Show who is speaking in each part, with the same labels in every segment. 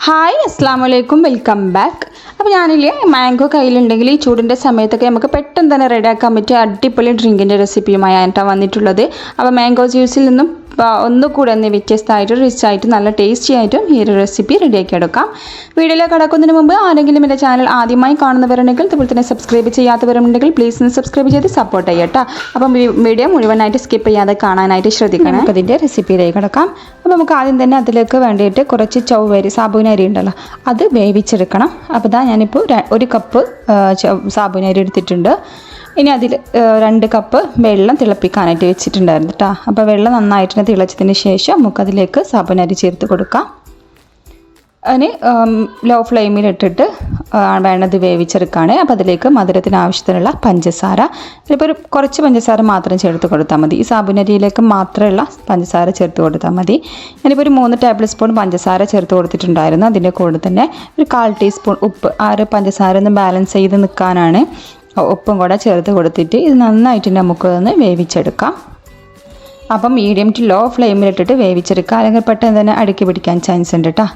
Speaker 1: Hi അസ്സാം വലൈക്കും welcome back. അപ്പോൾ ഞാനില്ലേ മാംഗോ കയ്യിലുണ്ടെങ്കിൽ ഈ ചൂടിൻ്റെ സമയത്തൊക്കെ നമുക്ക് പെട്ടെന്ന് തന്നെ റെഡിയാക്കാൻ പറ്റിയ അടിപൊളി ഡ്രിങ്കിൻ്റെ റെസിപ്പിയുമായിട്ടാണ് വന്നിട്ടുള്ളത്. അപ്പോൾ മാംഗോ ജ്യൂസിൽ നിന്നും ഒന്നുകൂടെ ഒന്ന് വ്യത്യസ്തമായിട്ട് റിച്ച് ആയിട്ട് നല്ല ടേസ്റ്റി ആയിട്ടും ഈ ഒരു റെസിപ്പി റെഡിയാക്കി എടുക്കാം. വീഡിയോയിലേക്ക് കടക്കുന്നതിന് മുമ്പ് ആരെങ്കിലും എൻ്റെ ചാനൽ ആദ്യമായി കാണുന്നവരുണ്ടെങ്കിൽ അതുപോലെ തന്നെ സബ്സ്ക്രൈബ് ചെയ്യാത്തവരുണ്ടെങ്കിൽ പ്ലീസ് ഒന്ന് സബ്സ്ക്രൈബ് ചെയ്ത് സപ്പോർട്ട് ചെയ്യട്ടോ. അപ്പം വീഡിയോ മുഴുവനായിട്ട് സ്കിപ്പ് ചെയ്യാതെ കാണാനായിട്ട് ശ്രദ്ധിക്കണം. നമുക്കതിൻ്റെ റെസിപ്പിയിലേക്ക് കിടക്കാം. അപ്പോൾ നമുക്ക് ആദ്യം തന്നെ അതിലേക്ക് വേണ്ടിയിട്ട് കുറച്ച് ചവ്വരി സാബുനരി ഉണ്ടല്ലോ അത് വേവിച്ചെടുക്കണം. അപ്പോൾ ഞാനിപ്പോൾ 1 കപ്പ് സാബുനരി എടുത്തിട്ടുണ്ട്. ഇനി അതിൽ 2 കപ്പ് വെള്ളം തിളപ്പിക്കാനായിട്ട് വെച്ചിട്ടുണ്ടായിരുന്നു കേട്ടോ. അപ്പോൾ വെള്ളം നന്നായിട്ട് തിളച്ചതിന് ശേഷം നമുക്കതിലേക്ക് സാബുനരി ചേർത്ത് കൊടുക്കാം. അതിന് ലോ ഫ്ലെയിമിലിട്ടിട്ട് വേണത് വേവിച്ചെടുക്കുകയാണ്. അപ്പോൾ അതിലേക്ക് മധുരത്തിന് ആവശ്യത്തിനുള്ള പഞ്ചസാര, ഇതിപ്പോൾ കുറച്ച് പഞ്ചസാര മാത്രം ചേർത്ത് കൊടുത്താൽ മതി. ഈ സാബുനരിയിലേക്ക് മാത്രമുള്ള പഞ്ചസാര ചേർത്ത് കൊടുത്താൽ മതി. ഞാനിപ്പോൾ ഒരു 3 ടേബിൾ സ്പൂൺ പഞ്ചസാര ചേർത്ത് കൊടുത്തിട്ടുണ്ടായിരുന്നു. അതിൻ്റെ കൂടെ തന്നെ ഒരു 1/4 ടീസ്പൂൺ ഉപ്പ്, ആ ഒരു പഞ്ചസാര ഒന്ന് ബാലൻസ് ചെയ്ത് നിൽക്കാനാണ് ഉപ്പും കൂടെ ചേർത്ത് കൊടുത്തിട്ട് ഇത് നന്നായിട്ട് നമുക്കൊന്ന് വേവിച്ചെടുക്കാം. അപ്പം മീഡിയം ടു ലോ ഫ്ലെയിമിലിട്ടിട്ട് വേവിച്ചെടുക്കുക, അല്ലെങ്കിൽ പെട്ടെന്ന് തന്നെ അടുക്കി പിടിക്കാൻ ചാൻസ് ഉണ്ട് കേട്ടോ.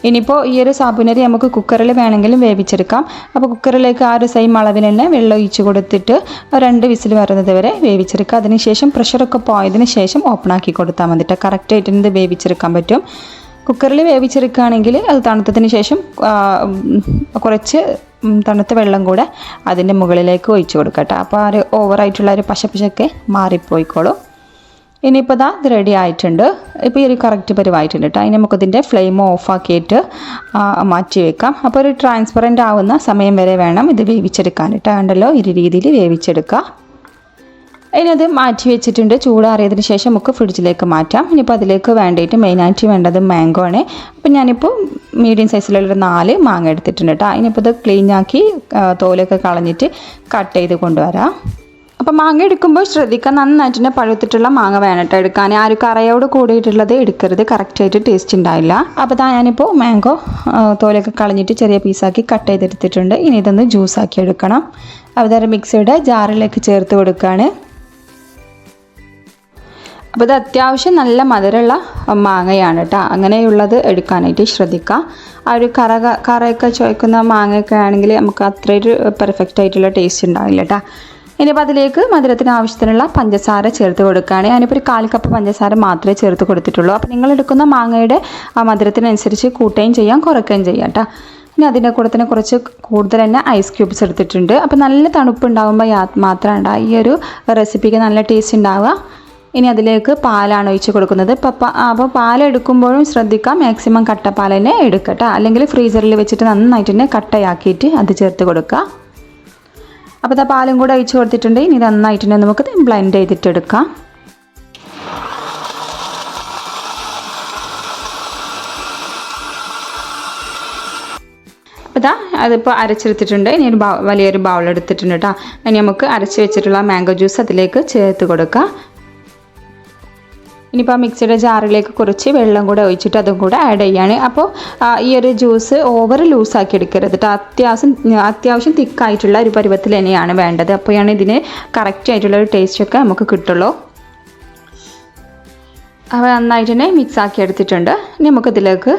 Speaker 1: ഇനിയിപ്പോൾ ഈ ഒരു സാബുനരി നമുക്ക് കുക്കറിൽ വേണമെങ്കിലും വേവിച്ചെടുക്കാം. അപ്പോൾ കുക്കറിലേക്ക് ആ ഒരു സെയിം അളവിന് തന്നെ വെള്ളം ഒഴിച്ച് കൊടുത്തിട്ട് 2 വിസിൽ വരുന്നത് വരെ വേവിച്ചെടുക്കുക. അതിനുശേഷം പ്രഷറൊക്കെ പോയതിന് ശേഷം ഓപ്പൺ ആക്കി കൊടുത്താൽ മതി കേട്ടോ. കറക്റ്റായിട്ട് ഇത് വേവിച്ചെടുക്കാൻ പറ്റും. കുക്കറിൽ വേവിച്ചെടുക്കുകയാണെങ്കിൽ അത് തണുത്തതിന് ശേഷം കുറച്ച് തണുത്ത വെള്ളം കൂടെ അതിൻ്റെ മുകളിലേക്ക് ഒഴിച്ച് കൊടുക്കട്ടെ. അപ്പോൾ ആ ഒരു ഓവറായിട്ടുള്ള ഒരു പശപ്പശയൊക്കെ മാറിപ്പോയിക്കോളും. ഇനിയിപ്പോൾ ഇത് റെഡി ആയിട്ടുണ്ട്. ഇപ്പോൾ ഈ ഒരു കറക്റ്റ് പരിവായിട്ടുണ്ട് കേട്ടോ. അതിന് നമുക്കതിൻ്റെ ഫ്ലെയിം ഓഫാക്കിയിട്ട് മാറ്റി വെക്കാം. അപ്പോൾ ഒരു ട്രാൻസ്പെറൻ്റ് ആവുന്ന സമയം വരെ വേണം ഇത് വേവിച്ചെടുക്കാൻ കേട്ടോ. ഉണ്ടല്ലോ ഈ രീതിയിൽ വേവിച്ചെടുക്കുക. ഇനി അത് മാറ്റി വെച്ചിട്ടുണ്ട്. ചൂടാറിയതിന് ശേഷം നമുക്ക് ഫ്രിഡ്ജിലേക്ക് മാറ്റാം. ഇനിയിപ്പോൾ അതിലേക്ക് വേണ്ടിയിട്ട് മെയിനായിട്ട് വേണ്ടത് മാംഗോ ആണ്. അപ്പോൾ ഞാനിപ്പോൾ മീഡിയം സൈസിലുള്ളൊരു 4 മാങ്ങ എടുത്തിട്ടുണ്ട് കേട്ടോ. ഇനിയിപ്പോൾ ഇത് ക്ലീൻ ആക്കി തോലൊക്കെ കളഞ്ഞിട്ട് കട്ട് ചെയ്ത് കൊണ്ടുവരാം. അപ്പോൾ മാങ്ങ എടുക്കുമ്പോൾ ശ്രദ്ധിക്കുക, നന്നായിട്ട് തന്നെ പഴുത്തിട്ടുള്ള മാങ്ങ വേണം കേട്ടോ എടുക്കാൻ. ആ ഒരു കറയോട് കൂടിയിട്ടുള്ളത് എടുക്കരുത്, കറക്റ്റായിട്ട് ടേസ്റ്റ് ഉണ്ടാവില്ല. അപ്പോൾ ഞാനിപ്പോൾ മാംഗോ തോലൊക്കെ കളഞ്ഞിട്ട് ചെറിയ പീസാക്കി കട്ട് ചെയ്തെടുത്തിട്ടുണ്ട്. ഇനി ഇതൊന്ന് ജ്യൂസാക്കി എടുക്കണം. അപ്പോൾ മിക്സിയുടെ ജാറിലേക്ക് ചേർത്ത് കൊടുക്കുകയാണ്. അപ്പോൾ ഇത് അത്യാവശ്യം നല്ല മധുരമുള്ള മാങ്ങയാണ് കേട്ടോ. അങ്ങനെയുള്ളത് എടുക്കാനായിട്ട് ശ്രദ്ധിക്കുക. ആ ഒരു കറയൊക്കെ ചോയ്ക്കുന്ന മാങ്ങയൊക്കെ ആണെങ്കിൽ നമുക്ക് അത്രയൊരു പെർഫെക്റ്റ് ആയിട്ടുള്ള ടേസ്റ്റ് ഉണ്ടാവില്ല കേട്ടോ. ഇനിയിപ്പോൾ അതിലേക്ക് മധുരത്തിന് ആവശ്യത്തിനുള്ള പഞ്ചസാര ചേർത്ത് കൊടുക്കുകയാണ്. ഞാനിപ്പോൾ ഒരു 1/4 കപ്പ് പഞ്ചസാര മാത്രമേ ചേർത്ത് കൊടുത്തിട്ടുള്ളൂ. അപ്പോൾ നിങ്ങൾ എടുക്കുന്ന മാങ്ങയുടെ ആ മധുരത്തിനനുസരിച്ച് കൂട്ടുകയും ചെയ്യാം കുറയ്ക്കുകയും ചെയ്യാം കേട്ടോ. ഇനി അതിൻ്റെ കൂടെ തന്നെ കുറച്ച് കൂടുതൽ തന്നെ ഐസ് ക്യൂബ്സ് എടുത്തിട്ടുണ്ട്. അപ്പോൾ നല്ല തണുപ്പ് ഉണ്ടാകുമ്പോൾ മാത്രമാണ് ഈ ഒരു റെസിപ്പിക്ക് നല്ല ടേസ്റ്റ് ഉണ്ടാവുക. ഇനി അതിലേക്ക് പാലാണ് ഒഴിച്ച് കൊടുക്കുന്നത്. അപ്പോൾ പാലെടുക്കുമ്പോഴും ശ്രദ്ധിക്കാം, മാക്സിമം കട്ടപ്പാൽ തന്നെ എടുക്കട്ടെ, അല്ലെങ്കിൽ ഫ്രീസറിൽ വെച്ചിട്ട് നന്നായിട്ട് തന്നെ കട്ടയാക്കിയിട്ട് അത് ചേർത്ത് കൊടുക്കുക. അപ്പോൾ പാലും കൂടെ ഒഴിച്ച് കൊടുത്തിട്ടുണ്ട്. ഇനി നന്നായിട്ട് തന്നെ നമുക്ക് ബ്ലെൻഡ് ചെയ്തിട്ടെടുക്കാം. അപ്പോൾ അതിപ്പോൾ അരച്ചെടുത്തിട്ടുണ്ട്. ഇനി ഒരു വലിയൊരു ബൗൾ എടുത്തിട്ടുണ്ട് കേട്ടോ. ഇനി നമുക്ക് അരച്ച് വെച്ചിട്ടുള്ള മാംഗോ ജ്യൂസ് അതിലേക്ക് ചേർത്ത് കൊടുക്കാം. ഇനിയിപ്പോൾ മിക്സിയുടെ ജാറിലേക്ക് കുറച്ച് വെള്ളം കൂടെ ഒഴിച്ചിട്ട് അതും കൂടെ ആഡ് ചെയ്യാണ്. അപ്പോൾ ഈ ഒരു ജ്യൂസ് ഓവർ ലൂസാക്കി എടുക്കരുത് കേട്ടോ. അത്യാവശ്യം തിക്കായിട്ടുള്ള ഒരു പരുവത്തിൽ തന്നെയാണ് വേണ്ടത്. അപ്പോഴാണ് ഇതിന് കറക്റ്റ് ആയിട്ടുള്ള ഒരു ടേസ്റ്റൊക്കെ നമുക്ക് കിട്ടുള്ളൂ. അപ്പോൾ നന്നായിട്ട് തന്നെ മിക്സാക്കി എടുത്തിട്ടുണ്ട്. ഇനി നമുക്കിതിലേക്ക്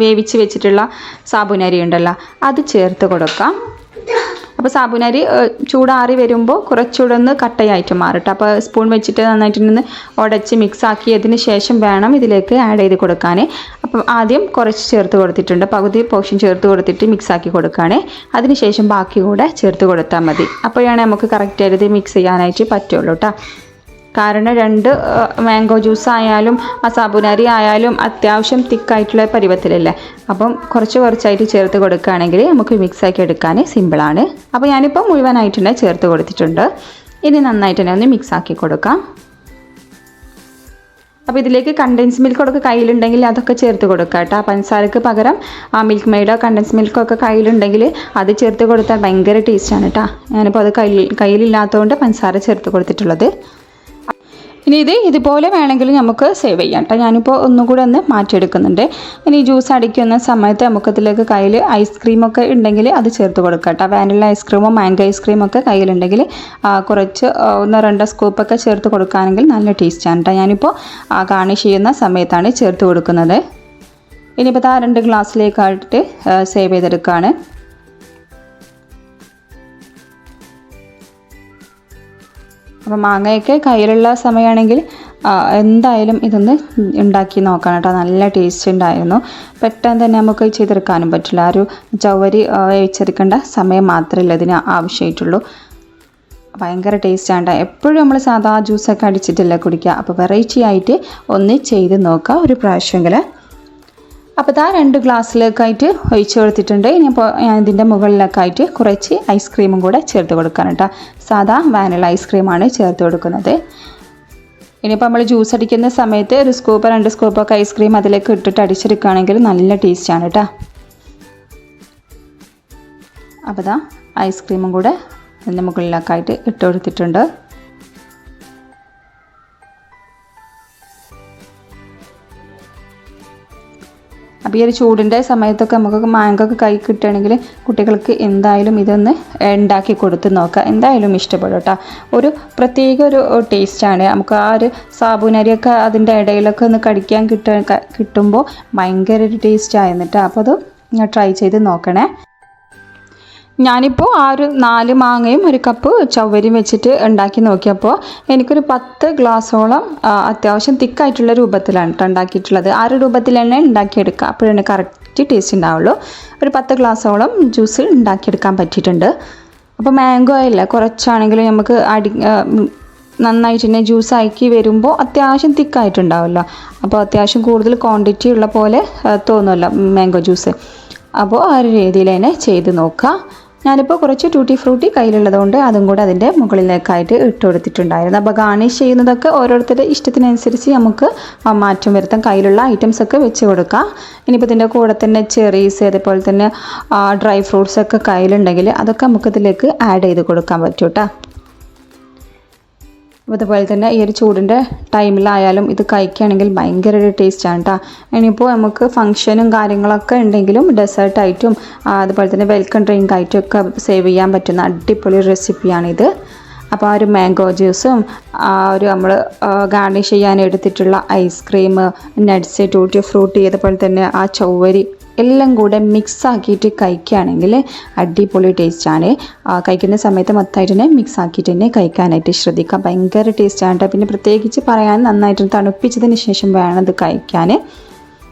Speaker 1: വേവിച്ച് വെച്ചിട്ടുള്ള സാബുനരി ഉണ്ടല്ലോ അത് ചേർത്ത് കൊടുക്കാം. അപ്പോൾ സാബുനരി ചൂടാറി വരുമ്പോൾ കുറച്ചുകൂടെ ഒന്ന് കട്ടയായിട്ട് മാറട്ടെ. അപ്പോൾ സ്പൂൺ വെച്ചിട്ട് നന്നായിട്ട് നിന്ന് ഉടച്ച് മിക്സ് ആക്കിയതിന് ശേഷം വേണം ഇതിലേക്ക് ആഡ് ചെയ്ത് കൊടുക്കാൻ. അപ്പം ആദ്യം കുറച്ച് ചേർത്ത് കൊടുത്തിട്ടുണ്ട്, പകുതി പോർഷൻ ചേർത്ത് കൊടുത്തിട്ട് മിക്സ് ആക്കി കൊടുക്കുകയാണ്. അതിന് ശേഷം ബാക്കി കൂടെ ചേർത്ത് കൊടുത്താൽ മതി. അപ്പോഴാണ് നമുക്ക് കറക്റ്റായിട്ട് ഇത് മിക്സ് ചെയ്യാനായിട്ട് പറ്റുള്ളൂ കേട്ടോ. കാരണം 2 മാംഗോ ജ്യൂസ് ആയാലും സാബുനരി ആയാലും അത്യാവശ്യം തിക്കായിട്ടുള്ള പരുവത്തിലല്ലേ. അപ്പം കുറച്ചായിട്ട് ചേർത്ത് കൊടുക്കുകയാണെങ്കിൽ നമുക്ക് മിക്സാക്കി എടുക്കാൻ സിമ്പിളാണ്. അപ്പോൾ ഞാനിപ്പോൾ മുഴുവനായിട്ട് തന്നെ ചേർത്ത് കൊടുത്തിട്ടുണ്ട്. ഇനി നന്നായിട്ട് തന്നെ ഒന്ന് മിക്സാക്കി കൊടുക്കാം. അപ്പോൾ ഇതിലേക്ക് കണ്ടൻസ് മിൽക്കൊക്കെ കയ്യിലുണ്ടെങ്കിൽ അതൊക്കെ ചേർത്ത് കൊടുക്കുക കേട്ടോ. പഞ്ചസാരക്ക് പകരം മിൽക്ക് മെയ്ഡോ കണ്ടൻസ് മിൽക്കൊക്കെ കയ്യിലുണ്ടെങ്കിൽ അത് ചേർത്ത് കൊടുത്താൽ ഭയങ്കര ടേസ്റ്റാണ് കേട്ടോ. ഞാനിപ്പോൾ അത് കയ്യിലില്ലാത്തതുകൊണ്ട് പഞ്ചസാര ചേർത്ത് കൊടുത്തിട്ടുള്ളത്. ഇനി ഇതുപോലെ വേണമെങ്കിൽ നമുക്ക് സേവ് ചെയ്യാം കേട്ടോ. ഞാനിപ്പോൾ ഒന്നും കൂടെ ഒന്ന് മാറ്റിയെടുക്കുന്നുണ്ട്. ഇനി ജ്യൂസ് അടിക്കുന്ന സമയത്ത് നമുക്കതിലേക്ക് കയ്യിൽ ഐസ്ക്രീമൊക്കെ ഉണ്ടെങ്കിൽ അത് ചേർത്ത് കൊടുക്കാം കേട്ടോ. വാനില ഐസ്ക്രീമോ മാംഗോ ഐസ്ക്രീമൊക്കെ കയ്യിലുണ്ടെങ്കിൽ കുറച്ച് 1-2 സ്കൂപ്പൊക്കെ ചേർത്ത് കൊടുക്കുകയാണെങ്കിൽ നല്ല ടേസ്റ്റാണ് കേട്ടോ. ഞാനിപ്പോൾ ഗാർണിഷ് ചെയ്യുന്ന സമയത്താണ് ചേർത്ത് കൊടുക്കുന്നത്. ഇനിയിപ്പോൾ ആ 2 ഗ്ലാസ്സിലേക്കായിട്ട് സേവ് ചെയ്തെടുക്കുകയാണ്. അപ്പോൾ മാങ്ങയൊക്കെ കയ്യിലുള്ള സമയമാണെങ്കിൽ എന്തായാലും ഇതൊന്ന് ഉണ്ടാക്കി നോക്കണം കേട്ടോ. നല്ല ടേസ്റ്റ് ഉണ്ടായിരുന്നു. പെട്ടെന്ന് തന്നെ നമുക്ക് ചെയ്തെടുക്കാനും പറ്റില്ല. ഒരു ചവ്വരി വേവിച്ചെടുക്കേണ്ട സമയം മാത്രമല്ല ഇതിന് ആവശ്യമായിട്ടുള്ളൂ. ഭയങ്കര ടേസ്റ്റാണ്. എപ്പോഴും നമ്മൾ സാധാ ജ്യൂസൊക്കെ അടിച്ചിട്ടല്ല കുടിക്കുക. അപ്പോൾ വെറൈറ്റി ആയിട്ട് ഒന്ന് ചെയ്ത് നോക്കുക ഒരു പ്രാവശ്യമെങ്കിൽ. അപ്പോൾ ഇതാ 2 ഗ്ലാസ്സിലേക്കായിട്ട് ഒഴിച്ച് കൊടുത്തിട്ടുണ്ട്. ഇനിയിപ്പോൾ ഞാൻ ഇതിൻ്റെ മുകളിലേക്കായിട്ട് കുറച്ച് ഐസ്ക്രീമും കൂടെ ചേർത്ത് കൊടുക്കണം കേട്ടോ. സാധാ വാനില ഐസ്ക്രീമാണ് ചേർത്ത് കൊടുക്കുന്നത്. ഇനിയിപ്പോൾ നമ്മൾ ജ്യൂസ് അടിക്കുന്ന സമയത്ത് 1 സ്കൂപ്പോ 2 സ്കൂപ്പൊക്കെ ഐസ്ക്രീം അതിലേക്ക് ഇട്ടിട്ട് അടിച്ചെടുക്കുകയാണെങ്കിൽ നല്ല ടേസ്റ്റാണ് കേട്ടോ. അപ്പോൾ ഇതാ ഐസ്ക്രീമും കൂടെ അതിൻ്റെ മുകളിലേക്കായിട്ട് ഇട്ട് കൊടുത്തിട്ടുണ്ട്. അപ്പോൾ ഈ ഒരു ചൂടിൻ്റെ സമയത്തൊക്കെ നമുക്ക് മാങ്ങ ഒക്കെ കൈ കിട്ടുകയാണെങ്കിൽ കുട്ടികൾക്ക് എന്തായാലും ഇതൊന്ന് ഉണ്ടാക്കി കൊടുത്ത് നോക്കുക. എന്തായാലും ഇഷ്ടപ്പെടും കേട്ടോ. ഒരു പ്രത്യേക ഒരു ടേസ്റ്റാണ്. നമുക്ക് ആ ഒരു സാബുനരിയൊക്കെ അതിൻ്റെ ഇടയിലൊക്കെ ഒന്ന് കടിക്കാൻ കിട്ടുമ്പോൾ ഭയങ്കര ഒരു ടേസ്റ്റായിരുന്നു കേട്ടോ. അപ്പോൾ അത് ട്രൈ ചെയ്ത് നോക്കണേ. ഞാനിപ്പോൾ ആ ഒരു 4 മാങ്ങയും 1 കപ്പ് ചവ്വരിയും വെച്ചിട്ട് ഉണ്ടാക്കി നോക്കിയപ്പോൾ എനിക്കൊരു 10 ഗ്ലാസോളം അത്യാവശ്യം തിക്കായിട്ടുള്ള രൂപത്തിലാണ് കേട്ടോ ഉണ്ടാക്കിയിട്ടുള്ളത്. ആ ഒരു രൂപത്തിൽ തന്നെ ഉണ്ടാക്കിയെടുക്കുക. അപ്പോഴാണ് കറക്റ്റ് ടേസ്റ്റ് ഉണ്ടാവുള്ളൂ. ഒരു 10 ഗ്ലാസോളം ജ്യൂസ് ഉണ്ടാക്കിയെടുക്കാൻ പറ്റിയിട്ടുണ്ട്. അപ്പോൾ മാംഗോ ആയില്ല കുറച്ചാണെങ്കിലും നമുക്ക് നന്നായിട്ട് തന്നെ ജ്യൂസ് ആക്കി വരുമ്പോൾ അത്യാവശ്യം തിക്കായിട്ടുണ്ടാവുമല്ലോ. അപ്പോൾ അത്യാവശ്യം കൂടുതൽ ക്വാണ്ടിറ്റി ഉള്ള പോലെ തോന്നുമല്ലോ മാംഗോ ജ്യൂസ്. അപ്പോൾ ആ ഒരു രീതിയിൽ തന്നെ ചെയ്ത് നോക്കുക. ഞാനിപ്പോൾ കുറച്ച് ടൂട്ടി ഫ്രൂട്ടി കയ്യിലുള്ളതുകൊണ്ട് അതും കൂടെ അതിൻ്റെ മുകളിലേക്കായിട്ട് ഇട്ട് കൊടുത്തിട്ടുണ്ടായിരുന്നു. അപ്പോൾ ഗാർണിഷ് ചെയ്യുന്നതൊക്കെ ഓരോരുത്തരുടെ ഇഷ്ടത്തിനനുസരിച്ച് നമുക്ക് മാറ്റം വരുത്താം. കയ്യിലുള്ള ഐറ്റംസൊക്കെ വെച്ച് കൊടുക്കാം. ഇനിയിപ്പോൾ ഇതിൻ്റെ കൂടെ തന്നെ ചെറീസ് അതേപോലെ തന്നെ ഡ്രൈ ഫ്രൂട്ട്സൊക്കെ കയ്യിലുണ്ടെങ്കിൽ അതൊക്കെ നമുക്കിതിലേക്ക് ആഡ് ചെയ്ത് കൊടുക്കാൻ പറ്റും കേട്ടോ. അതുപോലെ തന്നെ ഈ ഒരു ചൂടിൻ്റെ ടൈമിലായാലും ഇത് കഴിക്കുകയാണെങ്കിൽ ഭയങ്കര ഒരു ടേസ്റ്റാണ് കേട്ടോ. ഇനിയിപ്പോൾ നമുക്ക് ഫംഗ്ഷനും കാര്യങ്ങളൊക്കെ ഉണ്ടെങ്കിലും ഡെസേർട്ടായിട്ടും അതുപോലെ തന്നെ വെൽക്കം ഡ്രിങ്ക് ആയിട്ടും ഒക്കെ സേവ് ചെയ്യാൻ പറ്റുന്ന അടിപൊളി റെസിപ്പിയാണിത്. അപ്പോൾ ആ ഒരു മാംഗോ ജ്യൂസും ആ ഒരു നമ്മൾ ഗാർണിഷ് ചെയ്യാൻ എടുത്തിട്ടുള്ള ഐസ്ക്രീം, നട്ട്സ്, ടൂട്ടി ഫ്രൂട്ടി അതുപോലെ തന്നെ ആ ചവ്വരി എല്ലാം കൂടെ മിക്സ് ആക്കിയിട്ട് കഴിക്കുകയാണെങ്കിൽ അടിപൊളി ടേസ്റ്റാണ്. കഴിക്കുന്ന സമയത്ത് മൊത്തമായിട്ട് തന്നെ മിക്സ് ആക്കിയിട്ട് തന്നെ കഴിക്കാനായിട്ട് ശ്രദ്ധിക്കുക. ഭയങ്കര ടേസ്റ്റാണ്. പിന്നെ പ്രത്യേകിച്ച് പറയാൻ നന്നായിട്ട് തണുപ്പിച്ചതിന് ശേഷം വേണം ഇത് കഴിക്കാൻ.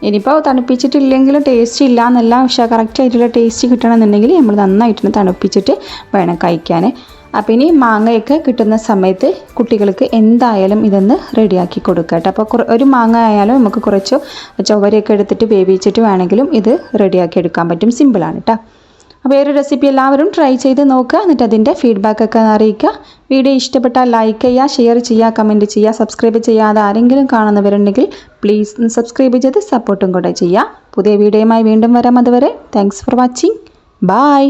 Speaker 1: ഇനിയിപ്പോൾ തണുപ്പിച്ചിട്ടില്ലെങ്കിലും ടേസ്റ്റ് ഇല്ല എന്നല്ല, പക്ഷേ കറക്റ്റായിട്ടുള്ള ടേസ്റ്റ് കിട്ടണമെന്നുണ്ടെങ്കിൽ നമ്മൾ നന്നായിട്ട് തണുപ്പിച്ചിട്ട് വേണം കഴിക്കാൻ. അപ്പോൾ ഇനി മാങ്ങയൊക്കെ കിട്ടുന്ന സമയത്ത് കുട്ടികൾക്ക് എന്തായാലും ഇതൊന്ന് റെഡിയാക്കി കൊടുക്കുക കേട്ടോ. അപ്പോൾ ഒരു മാങ്ങ ആയാലും നമുക്ക് കുറച്ച് ചവ്വരിയൊക്കെ എടുത്തിട്ട് വേവിച്ചിട്ട് വേണമെങ്കിലും ഇത് റെഡിയാക്കി എടുക്കാൻ പറ്റും. സിമ്പിളാണ് കേട്ടോ. അപ്പോൾ ഈ ഒരു റെസിപ്പി എല്ലാവരും ട്രൈ ചെയ്ത് നോക്കുക. എന്നിട്ട് അതിൻ്റെ ഫീഡ്ബാക്കൊക്കെ അറിയിക്കുക. വീഡിയോ ഇഷ്ടപ്പെട്ടാൽ ലൈക്ക് ചെയ്യുക, ഷെയർ ചെയ്യുക, കമൻറ്റ് ചെയ്യുക. സബ്സ്ക്രൈബ് ചെയ്യാതെ ആരെങ്കിലും കാണുന്നവരുണ്ടെങ്കിൽ പ്ലീസ് സബ്സ്ക്രൈബ് ചെയ്ത് സപ്പോർട്ടും കൂടെ ചെയ്യുക. പുതിയ വീഡിയോയുമായി വീണ്ടും വരാം. അതുവരെ താങ്ക്സ് ഫോർ വാച്ചിങ്. ബൈ.